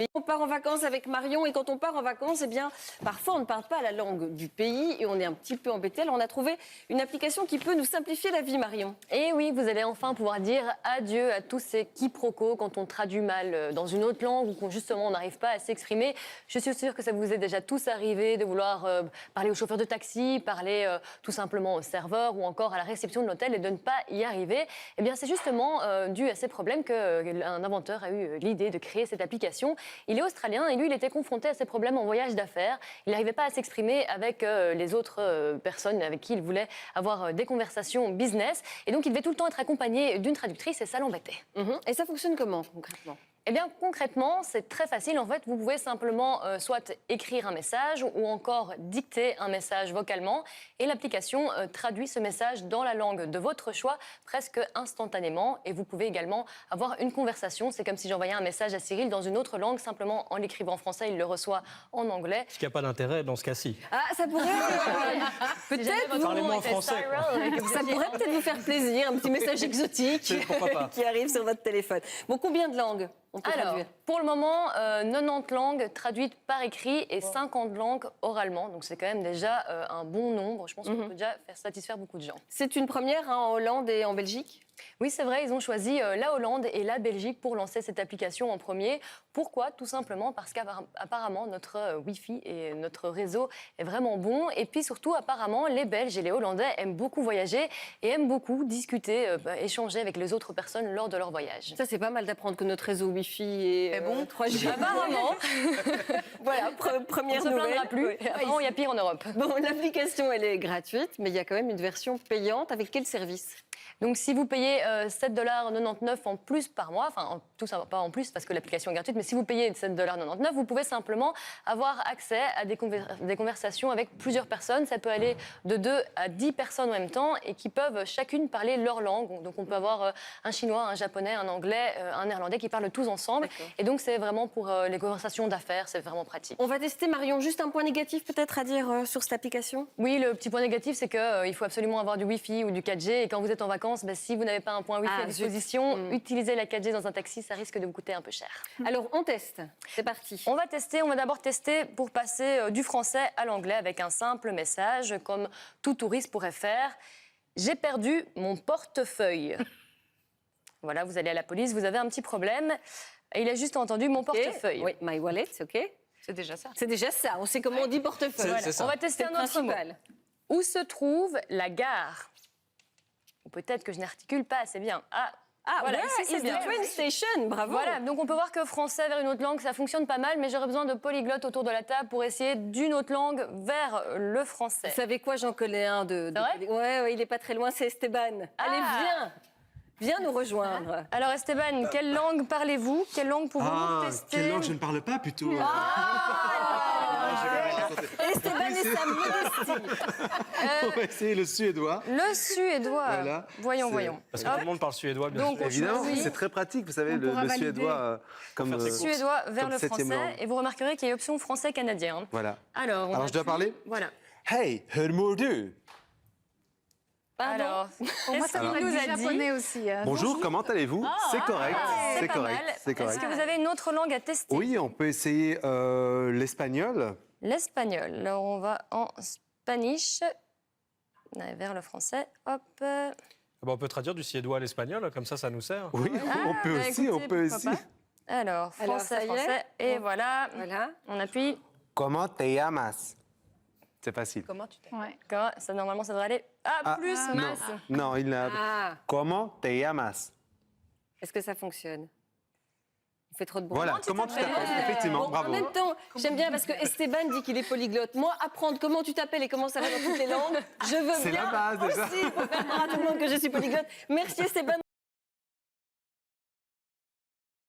Et on part en vacances avec Marion et quand on part en vacances, eh bien, parfois on ne parle pas la langue du pays et on est un petit peu embêté. Alors on a trouvé une application qui peut nous simplifier la vie, Marion. Et oui, vous allez enfin pouvoir dire adieu à tous ces quiproquos quand on traduit mal dans une autre langue ou quand justement on n'arrive pas à s'exprimer. Je suis sûre que ça vous est déjà tous arrivé de vouloir parler au chauffeur de taxi, parler tout simplement au serveur ou encore à la réception de l'hôtel et de ne pas y arriver. Eh bien, c'est justement dû à ces problèmes qu'un inventeur a eu l'idée de créer cette application. Il est australien et lui, il était confronté à ces problèmes en voyage d'affaires. Il n'arrivait pas à s'exprimer avec les autres personnes avec qui il voulait avoir des conversations business. Et donc, il devait tout le temps être accompagné d'une traductrice et ça l'embêtait. Et ça fonctionne comment, concrètement ? Eh bien, concrètement, c'est très facile. En fait, vous pouvez simplement soit écrire un message ou encore dicter un message vocalement. Et l'application traduit ce message dans la langue de votre choix presque instantanément. Et vous pouvez également avoir une conversation. C'est comme si j'envoyais un message à Cyril dans une autre langue. Simplement, en l'écrivant en français, il le reçoit en anglais. Ce qui n'a pas d'intérêt dans ce cas-ci. Ah, ça pourrait peut-être Parlez-moi en français, ça pourrait peut-être vous faire plaisir, un petit message exotique Pourquoi pas. qui arrive sur votre téléphone. Bon, combien de langues on peut Alors, traduire ? pour le moment, 90 langues traduites par écrit et 50 langues oralement. Donc, c'est quand même déjà un bon nombre. Je pense qu'on peut déjà faire satisfaire beaucoup de gens. C'est une première en Hollande et en Belgique ? Oui, c'est vrai, ils ont choisi la Hollande et la Belgique pour lancer cette application en premier. Pourquoi ? Tout simplement parce qu'apparemment, notre Wi-Fi et notre réseau est vraiment bon. Et puis surtout, apparemment, les Belges et les Hollandais aiment beaucoup voyager et aiment beaucoup discuter, échanger avec les autres personnes lors de leur voyage. Ça, c'est pas mal d'apprendre que notre réseau Wi-Fi est bon. 3G. Apparemment, Voilà, première on ne se nouvelle. plaindra plus. Oui. Apparemment, il y a pire en Europe. Bon, l'application, elle est gratuite, mais il y a quand même une version payante. Avec quel service ? Donc, si vous payez 7,99 $ en plus par mois, enfin, tout ça pas en plus parce que l'application est gratuite, mais si vous payez 7,99 $, vous pouvez simplement avoir accès à des conversations avec plusieurs personnes. Ça peut aller de 2 à 10 personnes en même temps et qui peuvent chacune parler leur langue. Donc, on peut avoir un chinois, un japonais, un anglais, un néerlandais qui parlent tous ensemble. Et donc, c'est vraiment pour les conversations d'affaires, c'est vraiment pratique. On va tester, Marion, juste un point négatif peut-être à dire sur cette application ? Oui, le petit point négatif, c'est qu'il faut absolument avoir du Wi-Fi ou du 4G. Et quand vous êtes en vacances, si vous n'avez pas un point Wi-Fi à disposition, utilisez la 4G dans un taxi, ça risque de vous coûter un peu cher. Alors, on teste. C'est parti. On va d'abord tester pour passer du français à l'anglais avec un simple message, comme tout touriste pourrait faire. J'ai perdu mon portefeuille. Voilà, vous allez à la police, vous avez un petit problème. Et il a juste entendu mon portefeuille. Oui, my wallet, OK. C'est déjà ça. C'est déjà ça. On sait comment on dit portefeuille. C'est ça. On va tester C'est un autre mot. principal. Où se trouve la gare ? Ou peut-être que je n'articule pas assez bien. Voilà, ouais, ici, c'est it's bien. the train station, bravo. Voilà, donc on peut voir que français vers une autre langue, ça fonctionne pas mal, mais j'aurais besoin de polyglottes autour de la table pour essayer d'une autre langue vers le français. Vous savez quoi, j'en connais un de C'est vrai ouais, il est pas très loin, c'est Esteban. Allez, viens nous rejoindre. Alors Esteban, quelle langue parlez-vous ? Quelle langue pouvons-nous tester ? Quelle langue je ne parle pas plutôt. Esteban et sa modestie. On va essayer le suédois. Le suédois. Voilà. Voyons. Parce que tout le monde parle suédois, bien Donc, sûr. Évidemment, choisit. c'est très pratique, vous savez, le pourra valider. suédois comme Faire ses courses. Suédois vers Comme le septième français. langue. Et vous remarquerez qu'il y a option français-canadien. Voilà. Alors je dois parler ? Voilà. Hey, hur mår du? Pardon. Alors, Pour moi, qu'est-ce ça qu'il pourrait nous être a du dit ? japonais aussi. Bonjour, comment allez-vous? C'est correct, C'est c'est pas correct, mal. c'est correct. Est-ce que vous avez une autre langue à tester ? Oui, on peut essayer l'espagnol. L'espagnol. Alors, on va en spanish. Vers le français. Hop. On peut traduire du suédois à l'espagnol, comme ça nous sert. Oui, on peut bah, aussi, écoutez, on peut pourquoi aussi. pas. Alors, ça y est. français. Et voilà. Voilà. On appuie. Comment te llamas? C'est facile. Comment tu t'es... Ouais. Normalement, ça devrait aller. Plus, Non, masse. non, il n'a. Ah, Comment te llamas? est-ce que ça fonctionne ? On fait trop de bruit. Voilà, comment tu t'appelles? Effectivement, Bon, bravo. en même temps, j'aime bien parce que Esteban dit qu'il est polyglotte. Moi, apprendre comment tu t'appelles et comment ça va dans toutes les langues, je veux C'est bien la base, déjà. aussi pour faire croire à tout le monde que je suis polyglotte. Merci Esteban.